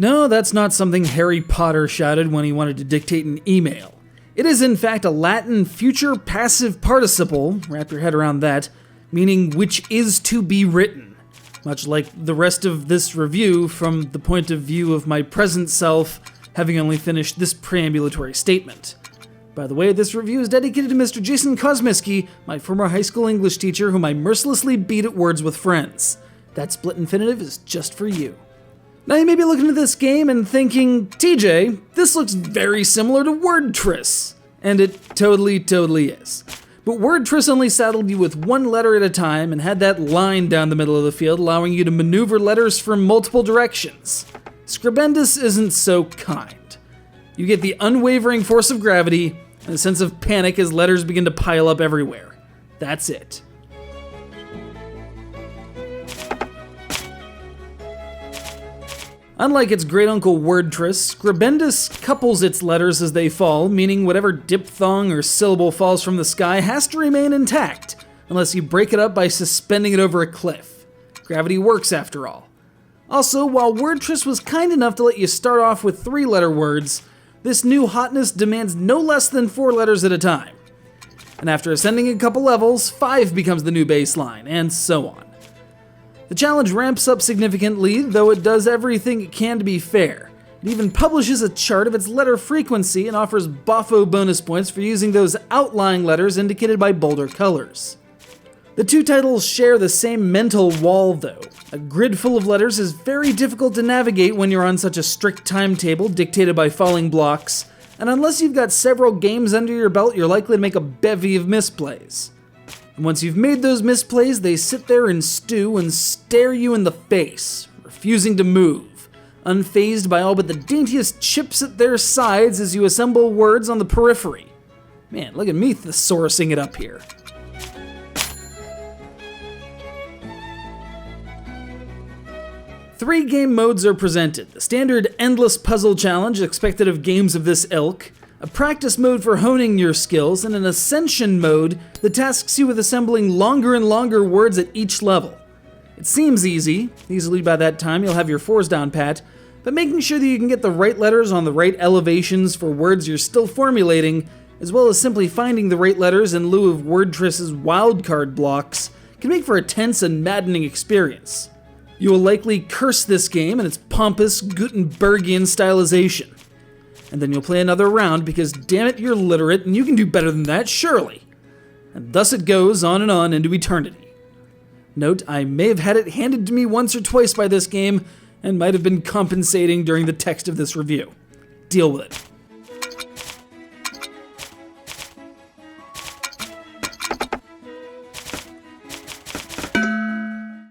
No, that's not something Harry Potter shouted when he wanted to dictate an email. It is in fact a Latin future passive participle, wrap your head around that, meaning which is to be written. Much like the rest of this review from the point of view of my present self, having only finished this preambulatory statement. By the way, this review is dedicated to Mr. Jason Kosmiski, my former high school English teacher whom I mercilessly beat at Words with Friends. That split infinitive is just for you. Now you may be looking at this game and thinking, TJ, this looks very similar to Wordtris. And it totally is. But Wordtris only saddled you with one letter at a time and had that line down the middle of the field allowing you to maneuver letters from multiple directions. Scribendus isn't so kind. You get the unwavering force of gravity and a sense of panic as letters begin to pile up everywhere. That's it. Unlike its great uncle Wordtris, Scribendus couples its letters as they fall, meaning whatever diphthong or syllable falls from the sky has to remain intact, unless you break it up by suspending it over a cliff. Gravity works after all. Also, while Wordtris was kind enough to let you start off with 3-letter words, this new hotness demands no less than 4 letters at a time. And after ascending a couple levels, 5 becomes the new baseline, and so on. The challenge ramps up significantly, though it does everything it can to be fair. It even publishes a chart of its letter frequency and offers boffo bonus points for using those outlying letters indicated by bolder colors. The two titles share the same mental wall, though. A grid full of letters is very difficult to navigate when you're on such a strict timetable dictated by falling blocks, and unless you've got several games under your belt, you're likely to make a bevy of misplays. And once you've made those misplays, they sit there and stew and stare you in the face, refusing to move, unfazed by all but the daintiest chips at their sides as you assemble words on the periphery. Man, look at me thesaurusing it up here. Three game modes are presented: the standard endless puzzle challenge expected of games of this ilk, a practice mode for honing your skills, and an ascension mode that tasks you with assembling longer and longer words at each level. It seems easily by that time you'll have your 4s down pat, but making sure that you can get the right letters on the right elevations for words you're still formulating, as well as simply finding the right letters in lieu of Wordtris' wildcard blocks, can make for a tense and maddening experience. You will likely curse this game and its pompous Gutenbergian stylization. And then you'll play another round because, damn it, you're literate and you can do better than that, surely. And thus it goes on and on into eternity. Note, I may have had it handed to me once or twice by this game and might have been compensating during the text of this review. Deal with it.